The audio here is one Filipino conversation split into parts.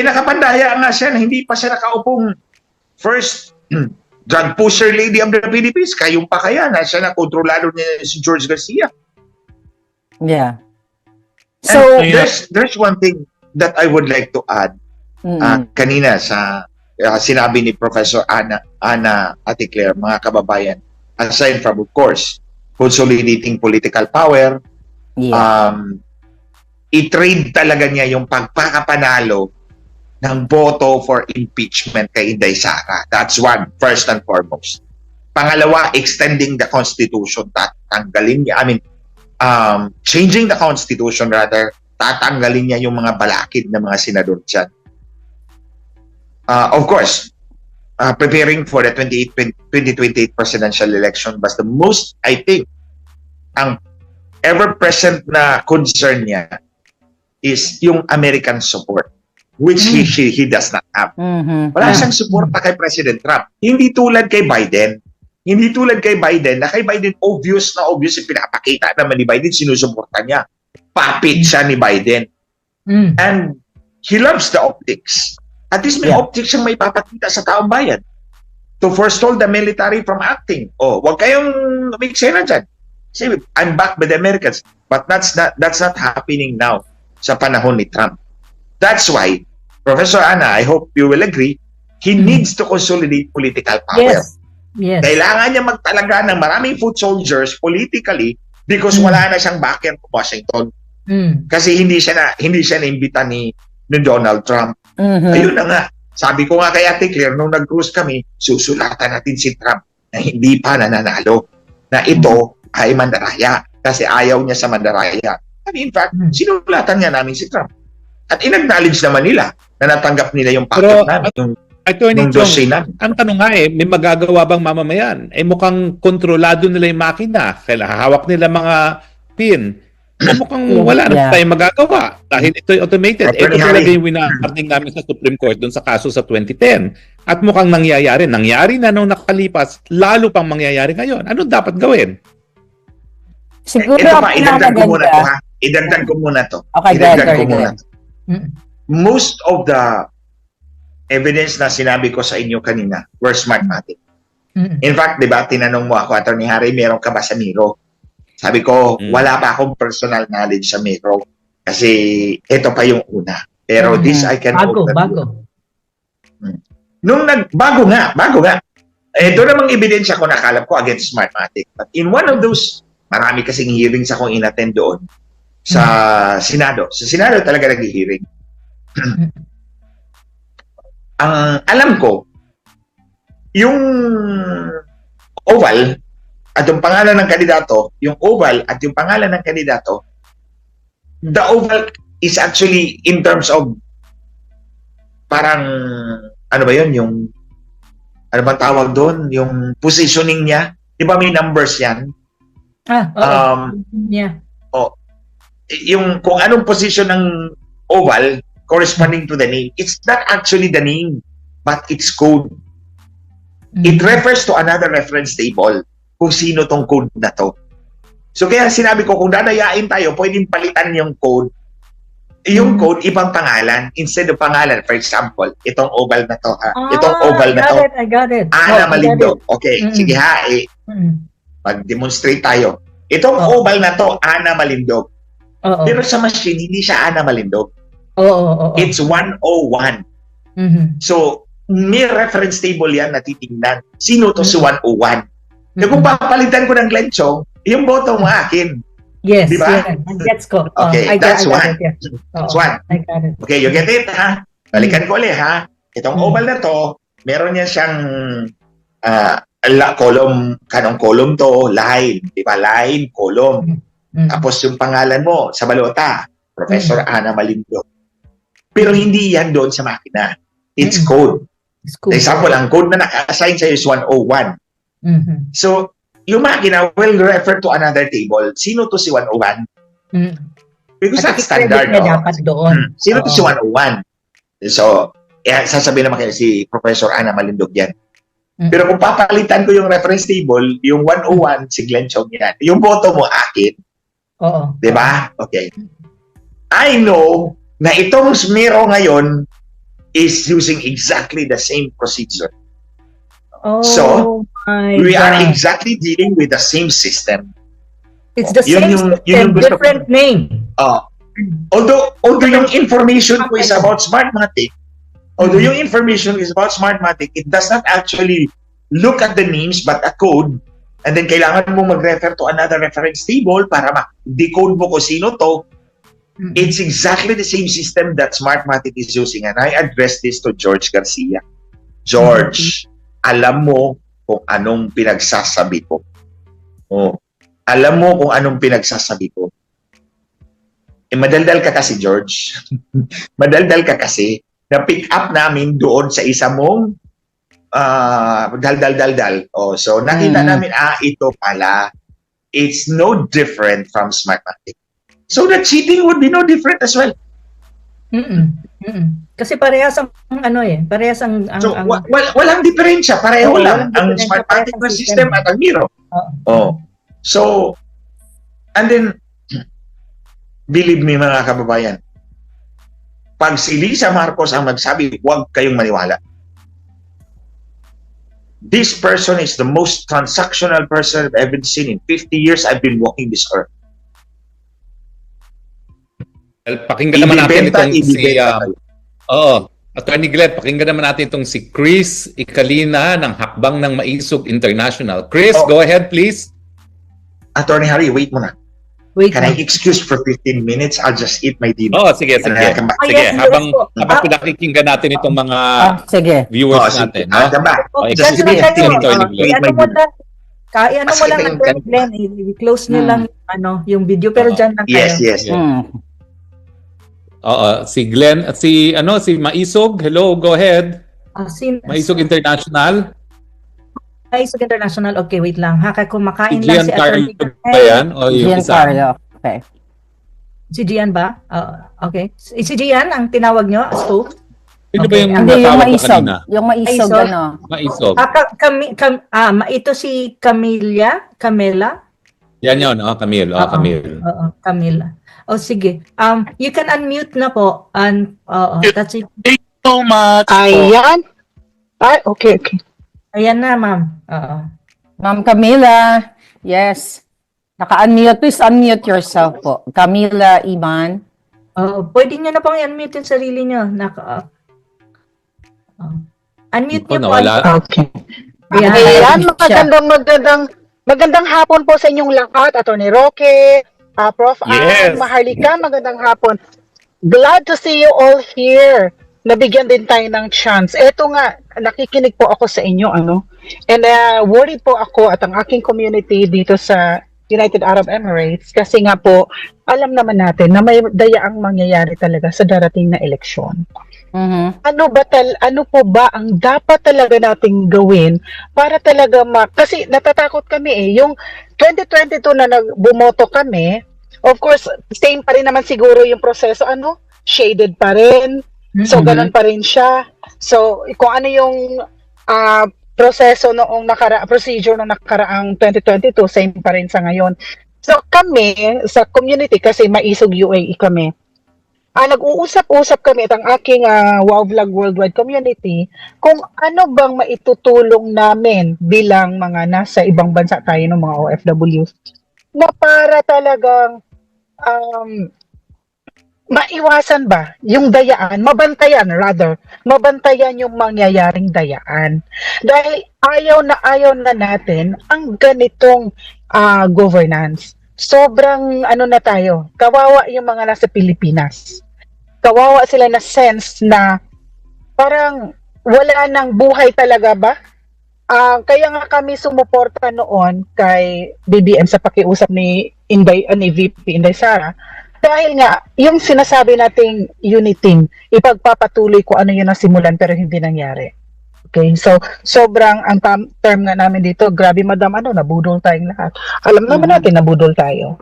nakapandaya nga siya na hindi pa siya nakaupong first drug pusher lady of the Philippines. Kayong pa kaya na siya na kontrolado niya si George Garcia. Yeah. So, there's one thing that I would like to add. Kanina sa sinabi ni Professor Ana Aticler, mga kababayan, aside from, of course, consolidating political power, i-trade talaga niya yung pagpakapanalo ng boto for impeachment kay Inday Sara. That's one, first and foremost. Pangalawa, extending the Constitution. Tatanggalin niya, changing the Constitution rather, tatanggalin niya yung mga balakid ng mga senador dyan. Of course, preparing for the 2028 presidential election was the most, I think, ang ever-present na concern niya is yung American support, which he does not have. Wala siyang suporta kay President Trump. Hindi tulad kay Biden. Hindi tulad kay Biden, na kay Biden obvious yung pinapakita naman ni Biden, sinusuporta niya. Puppet siya ni Biden. And he loves the optics. At least may optics siyang may papakita sa taong bayan to forestall the military from acting. Wag kayong umiksena dyan. See, I'm back with the Americans. But that's not happening now sa panahon ni Trump. That's why, Professor Ana, I hope you will agree, he needs to consolidate political power. Yes. Kailangan niya magtalaga ng maraming foot soldiers politically because wala na siyang backer from Washington. Kasi hindi siya na-imbita ni Donald Trump. Ayun na nga. Sabi ko nga kay Ate Claire, nung nag-cruise kami, susulatan natin si Trump na hindi pa nananalo. Na ito ay mandaraya. Kasi ayaw niya sa mandaraya. And in fact, sinulatan nga namin si Trump. At in-acknowledge naman nila na natanggap nila yung packet namin. Yung dossier namin. Ang tanong nga may magagawa bang mamamayan? Mukhang kontrolado nila yung makina. Kailangan hawak nila mga pin. Mukhang wala na tayong magagawa dahil ito'y automated. Ito talaga yung winarning namin sa Supreme Court dun sa kaso sa 2010. At mukhang nangyayari. Nangyari na nung nakalipas, lalo pang mangyayari ngayon. Ano dapat gawin? Siguro ito pa, idagdag ko muna to ha. Idagdag ko muna to. Okay, Most of the evidence na sinabi ko sa inyo kanina were Smartmatic. In fact, di ba, tinanong mo ako, Atty. Harry, meron ka ba sa Miro? Sabi ko, wala pa akong personal knowledge sa Miro. Kasi ito pa yung una. Pero this I can... Bago. Bago nga. Doon namang ebidensya ko nakalap ko against Smartmatic. But in one of those, marami kasing hearings akong inattend doon sa Senado. Sa Senado talaga nag-hearing. Ang alam ko, yung oval at yung pangalan ng kandidato, yung oval at yung pangalan ng kandidato, the oval is actually in terms of parang, ano ba yun, yung, ano ba tawag doon, yung positioning niya, di ba may numbers yan? Yung kung anong position ng oval corresponding to the name, it's not actually the name, but it's code. It refers to another reference table kung sino tong code na to. So kaya sinabi ko, kung dadayain tayo, pwedeng palitan yung code. Yung code, ibang pangalan. Instead of pangalan, for example, itong oval na to. Itong oval na to. I got it. Ana Malindo. Okay, sige ha. Mag-demonstrate tayo. Itong oval na to, Ana Malindog. Pero sa machine, hindi siya Ana Malindog. It's 101. So, may reference table yan na titingnan. Sino to si 101? Kung papalitan ko ng Glenn Chong, yung boto mo akin. Yes, diba? Gets ko. Okay, that's one. That's one. I got it. Okay, you get it, ha? Balikan ko ulit, ha? Itong oval na to, meron niya siyang kanong column to, line. Diba? Line, column. Tapos yung pangalan mo sa balota, Professor Ana Malindog. Pero hindi yan doon sa makina. It's code. For example, ang code na naka-assign sa'yo is 101. So, yung makina will refer to another table. Sino to si 101? Because that's standard. Dapat doon. Sino to si 101? So, sasabihin naman kayo si Professor Ana Malindog yan. Pero kung papalitan ko yung reference table, yung 101, si Glenn Chong yan. Yung boto mo, akin. Diba? Okay. I know na itong Miro ngayon, is using exactly the same procedure. Oh, So, my We are God. exactly dealing with the same system. It's the Yun same yung system, gusto ko. different name. Although yung information ko is about Smartmatic, it does not actually look at the names but a code, and then kailangan mo mag-refer to another reference table para ma-decode mo kung sino to. It's exactly the same system that Smartmatic is using, and I addressed this to George Garcia. George, alam mo kung anong pinagsasabi ko. Alam mo kung anong pinagsasabi ko. Madaldal ka kasi, George. Madaldal ka kasi. Na-pick up namin doon sa isa mong dal. So, nakita namin, ito pala. It's no different from Smartmatic. So, the cheating would be no different as well. Kasi parehas ang parehas ang So, walang diferensya. Pareho lang. walang Ang diferensya, Smartmatic parehas na ang system system. at ang Miro. So, and then, believe me mga kababayan, pag si Lisa Marcos ang magsabi, huwag kayong maniwala. This person is the most transactional person I've ever seen in 50 years I've been walking this earth. Well, pakinggan naman natin itong Ibibenta kayo. Attorney Glenn, pakinggan naman natin itong si Chris Icalina ng Hakbang ng Maisog International. Chris, go ahead please. Attorney Harry, wait muna. Wait. Can I excuse for 15 minutes? I'll just eat my dinner. Sige. And then I come back. Sige, yes, habang yes, pinakikinggan natin itong mga Sige. viewers natin, no? Come back. Okay, Just sige, give me sige, 15 Attorney minutes. Glenn. Ano mo lang, ano mo lang Sige, ang Glenn, i-close nyo lang yung video, pero dyan lang Yes, kayo. yes. Si Glenn at si Maisog. Hello, go ahead. Maisog International. Maisog International. Okay, wait lang. Kumakain Si lang Gian si Attorney Carlo ba yan? O yung isa? Giancarlo. Okay. Si Gian ba? Okay. Si Gian ang tinawag nyo? Stu? Sino ba Okay. yung Hindi, yung natawag ko maisog. kanina? Yung maisog, Maisog? ano. Maisog. Ito si Camila? Yan yun, Camille. Camille. Oo, Camila. Sige. You can unmute na po. That's it. So much. Ayan. Okay. Ayan na, ma'am. Ma'am Camila. Yes. Naka-unmute. Please unmute yourself po. Camila Iman. Pwede nyo na pong i-unmute yung sarili nyo. Unmute nyo po. Nawala. Okay. Ayan. Ayan, magandang hapon po sa inyong lahat. Attorney Roque, Prof. Yes. Maharlika, magandang hapon. Glad to see you all here. Nabigyan din tayo ng chance. Eto nga, nakikinig po ako sa inyo, And worried po ako at ang aking community dito sa United Arab Emirates kasi nga po, alam naman natin na may dayaang mangyayari talaga sa darating na eleksyon. Ano po ba ang dapat talaga nating gawin para talaga kasi natatakot kami yung 2022 na bumoto kami, of course, same pa rin naman siguro yung proseso, shaded pa rin. So, ganun pa rin siya. So, kung ano yung proseso procedure noong nakaraang 2022, same pa rin sa ngayon. So, kami, sa community, kasi Maisog UAE kami, nag-uusap-usap kami at ang aking Wow Vlog Worldwide Community kung ano bang maitutulong namin bilang mga nasa ibang bansa tayo ng mga OFWs na para talagang maiwasan ba yung dayaan, mabantayan yung mangyayaring dayaan. Dahil ayaw na natin ang ganitong governance. Sobrang na tayo, kawawa yung mga nasa Pilipinas. Kawawa sila na sense na parang wala nang buhay talaga ba? Kaya nga kami sumuporta noon kay BBM sa pakiusap ni VP Inday Sara. Dahil nga, yung sinasabi nating uniting, ipagpapatuloy ko ano yun ang simulan pero hindi nangyari. Okay, so sobrang ang term nga namin dito, grabe madam, nabudol tayong lahat. Alam naman natin, nabudol tayo.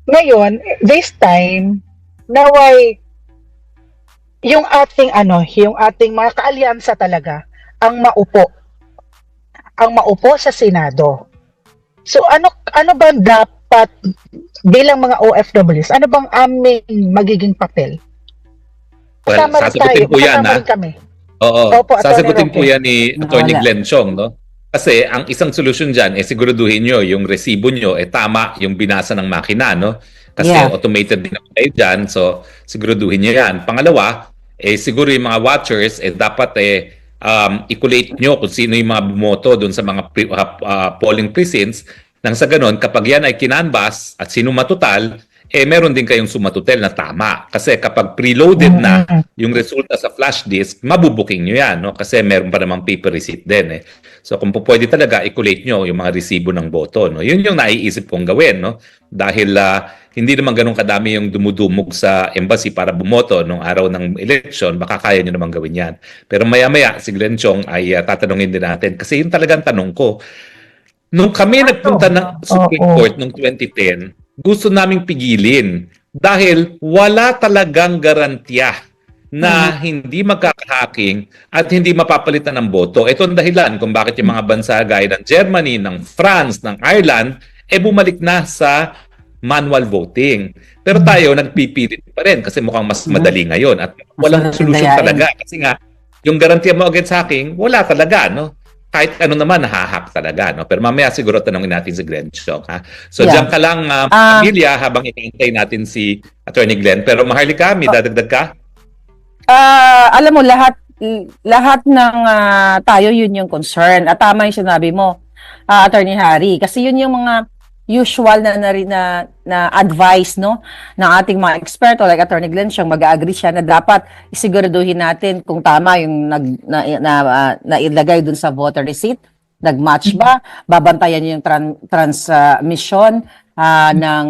Ngayon, this time, naway, yung ating mga kaalyansa talaga, ang maupo sa Senado. So ano ba dapat bilang mga OFWs, ano bang aming magiging papel? Well, Kasama rin sasagutin tayo. po yan, Kasama ha? rin kami. Oo, Opo, Attorney sasagutin po Roque. yan ni Attorney Wala. Glenn Chong, no? Kasi ang isang solusyon dyan, siguraduhin nyo yung resibo nyo, tama yung binasa ng makina, no? Kasi Yeah. automated din naman kayo dyan, so siguraduhin nyo yan. Pangalawa, siguro yung mga watchers, dapat i-collate nyo kung sino yung mga bumoto doon sa mga polling precincts, nang sa ganon, kapag yan ay kinanbas at sino matutal, meron din kayong sumatutel na tama. Kasi kapag preloaded na yung resulta sa flash disk, mabubuking nyo yan, no? Kasi meron pa namang paper receipt din, eh. So kung po pwede talaga, i-collate nyo yung mga resibo ng boto, no? Yun yung naiisip kong gawin, no? Dahil hindi naman ganun kadami yung dumudumog sa embassy para bumoto nung araw ng election, baka kaya nyo naman gawin yan. Pero maya-maya, si Glenn Chong ay tatanungin din natin. Kasi yun talagang tanong ko. Nung kami nagpunta ng Supreme Court noong 2010, gusto naming pigilin dahil wala talagang garantiya na hindi magkaka-hacking at hindi mapapalitan ng boto. Ito ang dahilan kung bakit yung mga bansa gaya ng Germany, ng France, ng Ireland, bumalik na sa manual voting. Pero tayo nagpipilit pa rin kasi mukhang mas madali ngayon at walang Mas solusyon dayain. talaga. Kasi nga, yung garantiya mo against hacking, wala talaga, no? Kahit ano naman, nahahack talaga, no? Pero mamaya siguro tanongin natin si Glenn Chong, ha? So, Yeah. diyan ka lang, Amelia, habang inaantay natin si Attorney Glenn. Pero Maharlika, may dadagdag ka? Alam mo, lahat ng tayo, yun yung concern. At tama yung sinabi mo, Attorney Harry. Kasi yun yung mga usual na advice, no, ng ating mga eksperto like Attorney Glenn Chong, mag-agree siya na dapat isiguraduhin natin kung tama yung nailagay dun sa voter receipt, nag-match ba, babantayan niyo yung transmission ng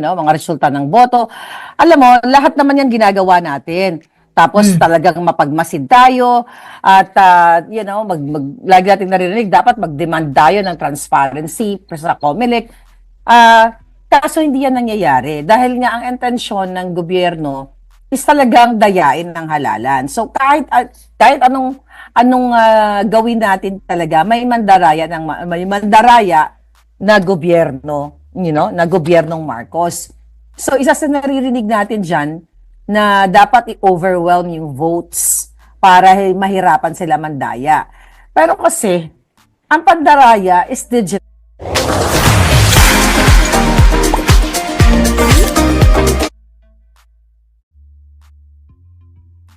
mga resulta ng boto. Alam mo, lahat naman yan ginagawa natin. Tapos talagang mapagmasid tayo at lagi natin naririnig, dapat mag-demand tayo ng transparency sa COMELEC. Kaso hindi yan nangyayari dahil nga ang intensyon ng gobyerno is talagang dayain ng halalan. So kahit anong gawin natin talaga, may mandaraya na gobyerno, na gobyernong Marcos. So isa sa naririnig natin diyan na dapat i-overwhelm yung votes para mahirapan sila mandaya. Pero kasi, ang pandaraya is digital.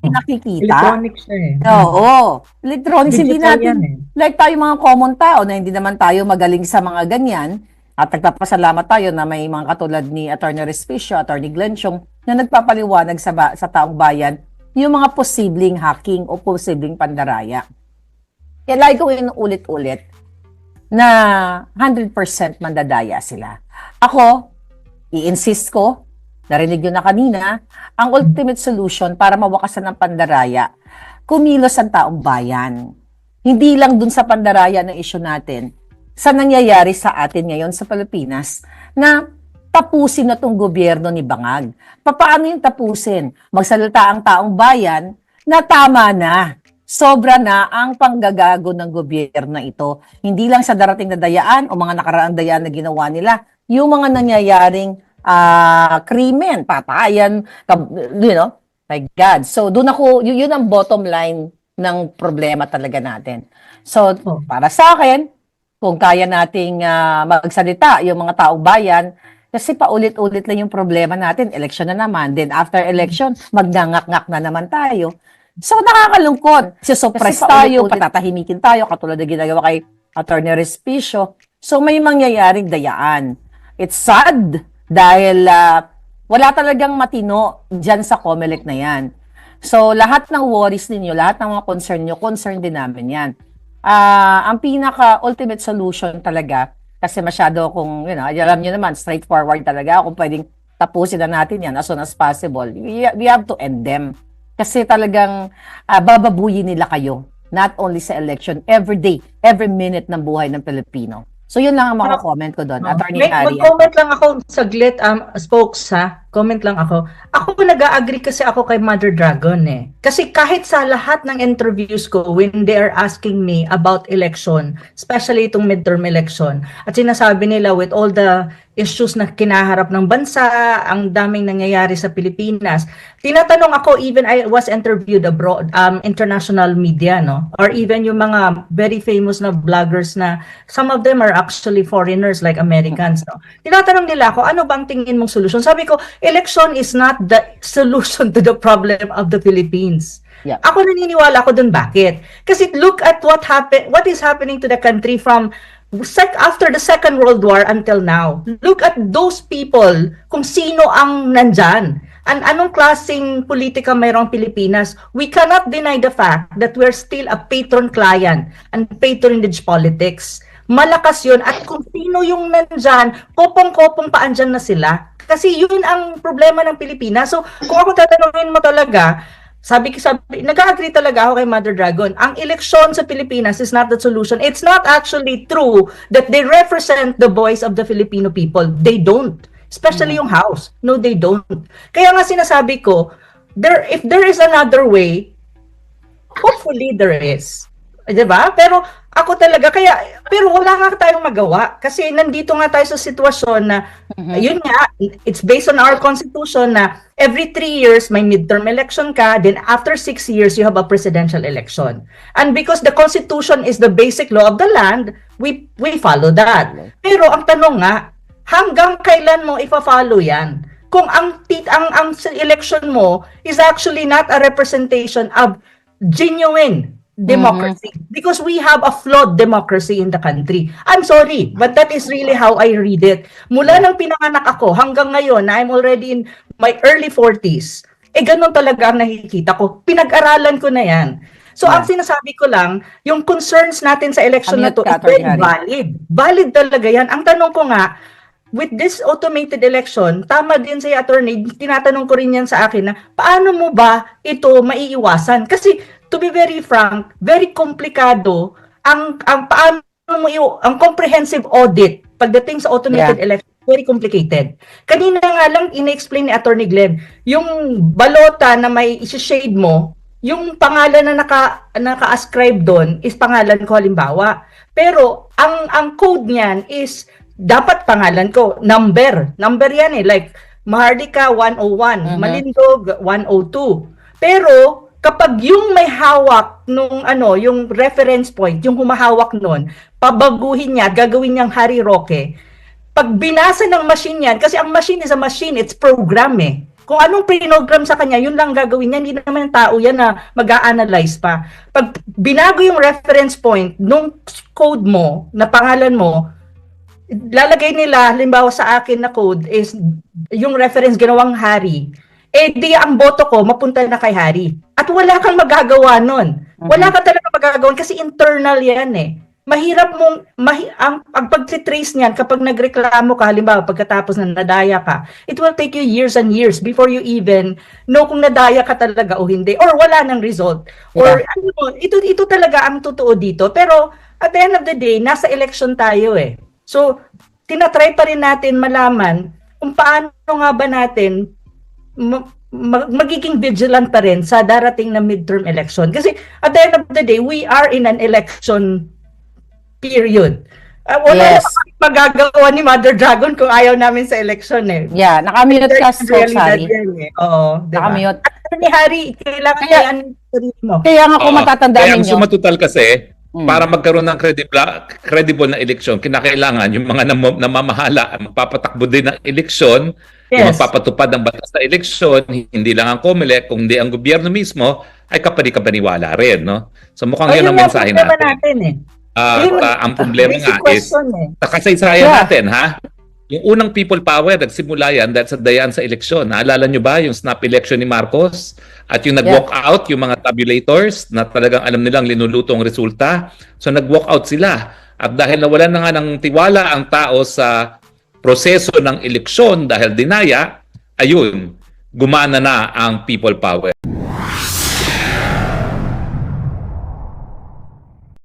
Nakikita. Electronic siya eh. Oo. Electronics, hindi Digital natin, yan eh. like tayo mga common tao na hindi naman tayo magaling sa mga ganyan, at nagpapasalamat tayo na may mga katulad ni Attorney Respicio, Attorney Glenn Chong, na nagpapaliwanag sa taong bayan yung mga posibleng hacking o posibleng pandaraya. Kaya lagi kong inuulit-ulit na 100% mandadaya sila. Ako, i-insist ko, narinig nyo na kanina, ang ultimate solution para mawakasan ng pandaraya, kumilos ang taong bayan. Hindi lang dun sa pandaraya na issue natin, sa nangyayari sa atin ngayon sa Pilipinas, na tapusin na tong gobyerno ni Bangag. Paano yung tapusin? Magsalita ang taong bayan na tama na. Sobra na ang panggagago ng gobyerno ito. Hindi lang sa darating na dayaan o mga nakaraang dayaan na ginawa nila, yung mga nangyayaring krimen, patayan, my God. So, doon ako, yun ang bottom line ng problema talaga natin. So, para sa akin, kung kaya nating magsalita yung mga taong bayan, kasi paulit-ulit lang yung problema natin, election na naman. Then after election, magnangak-ngak na naman tayo. So nakakalungkot. Suppress tayo, patatahimikin tayo, katulad na ginagawa kay Attorney Respicio. So may mangyayaring dayaan. It's sad dahil wala talagang matino dyan sa COMELEC na yan. So lahat ng worries ninyo, lahat ng mga concern nyo, concern din namin yan. Ang pinaka-ultimate solution talaga, kasi masyado kung, alam nyo naman, straightforward talaga, kung pwedeng tapusin na natin yan as soon as possible, we have to end them. Kasi talagang bababuyin nila kayo, not only sa election, every day, every minute ng buhay ng Pilipino. So yun lang ang mga comment ko doon. Attorney Harry. Mag-comment lang ako saglit, spokes ha. comment lang ako. Ako nag-agree kasi ako kay Mother Dragon eh. Kasi kahit sa lahat ng interviews ko when they are asking me about election, especially itong midterm election, at sinasabi nila with all the issues na kinaharap ng bansa, ang daming nangyayari sa Pilipinas, tinatanong ako, even I was interviewed abroad, international media, no? Or even yung mga very famous na vloggers na some of them are actually foreigners like Americans, no? Tinatanong nila ako, ano bang tingin mong solusyon? Sabi ko, election is not the solution to the problem of the Philippines. Yeah. Ako naniniwala ako dun, bakit? Kasi look at what is happening to the country from after the Second World War until now. Look at those people, kung sino ang nandyan. Anong klaseng politika mayroong Pilipinas? We cannot deny the fact that we're still a patron-client and patronage politics. Malakas yun, at kung sino yung nandyan, kopong-kopong pa andyan na sila. Kasi yun ang problema ng Pilipinas. So, kung ako tatanungin mo talaga, sabi, nag-agree talaga ako kay Mother Dragon. Ang eleksyon sa Pilipinas is not the solution. It's not actually true that they represent the voice of the Filipino people. They don't. Especially yung House. No, they don't. Kaya nga sinasabi ko, if there is another way, hopefully there is. Diba? Pero ako talaga, pero wala nga tayong magawa. Kasi nandito nga tayo sa sitwasyon na, yun nga, it's based on our constitution na every 3 years may midterm election ka, then after 6 years you have a presidential election. And because the constitution is the basic law of the land, we follow that. Pero ang tanong nga, hanggang kailan mo ifa-follow yan? Kung ang election mo is actually not a representation of genuine democracy, because we have a flawed democracy in the country. I'm sorry, but that is really how I read it. Mula nang pinanganak ako hanggang ngayon, na I'm already in my early 40s, ganun talaga ang nakikita ko. Pinag-aralan ko na yan. So, ang sinasabi ko lang, yung concerns natin sa election na to is very valid. Valid talaga yan. Ang tanong ko nga, with this automated election, tama din sa attorney, tinatanong ko rin yan sa akin na, paano mo ba ito maiiwasan? Kasi, to be very frank, very komplikado ang paano mo ang comprehensive audit pagdating sa automated election, very complicated. Kanina nga lang ina-explain ni Attorney Glenn, yung balota na may i-shade mo, yung pangalan na naka-ascribe doon is pangalan ko halimbawa. Pero ang code niyan is dapat pangalan ko, number yan like Mahardika 101, Malindog 102. Pero kapag yung may hawak nung yung reference point, yung humahawak nun, pabaguhin niya, gagawin niyang Harry Roque. Pag binasa ng machine yan, kasi ang machine is a machine, it's program eh. Kung anong program sa kanya, yun lang gagawin niya, hindi naman tao yan na mag-a-analyze pa. Pag binago yung reference point nung code mo, na pangalan mo, lalagay nila, halimbawa sa akin na code is yung reference ginawang Harry, di ang boto ko mapunta na kay Harry. At wala kang magagawa nun. Wala ka talaga magagawa kasi internal yan eh. Mahirap mong, ang pag-trace niyan kapag nagreklamo ka, halimbawa pagkatapos na nadaya ka, it will take you years and years before you even know kung nadaya ka talaga o hindi. Or wala ng result. Or ito talaga ang totoo dito. Pero at the end of the day, nasa election tayo eh. So, tinatry pa rin natin malaman kung paano nga ba natin magiging vigilant pa rin sa darating na midterm election. Kasi at the end of the day, we are in an election period. Wala na magagawa ni Mother Dragon kung ayaw namin sa election eh. Yeah, nakamute ka, Sari. Oo, diba? Nakamute. At ni Harry, kailangan yan mo. Kaya nga kung matatandaan kaya ang ninyo. sumatotal kasi, para magkaroon ng credible na eleksyon, kinakailangan yung mga namamahala, magpapatakbo din ng eleksyon, yung magpapatupad ng batas sa eleksyon, hindi lang ang COMELEC, kundi ang gobyerno mismo, ay kapani-kapaniwala rin. No? So mukhang yun ang mensahe natin. Ang problema nga is, sa kasaysayan natin, ha? Yung unang people power, nagsimula yan dahil sa dayaan sa eleksyon. Naalala nyo ba yung snap election ni Marcos? At yung nag-walk out, yung mga tabulators na talagang alam nilang linuluto ang resulta. So nag-walk out sila. At dahil nawalan na nga ng tiwala ang tao sa proseso ng eleksyon dahil dinaya, ayun, gumana na ang people power.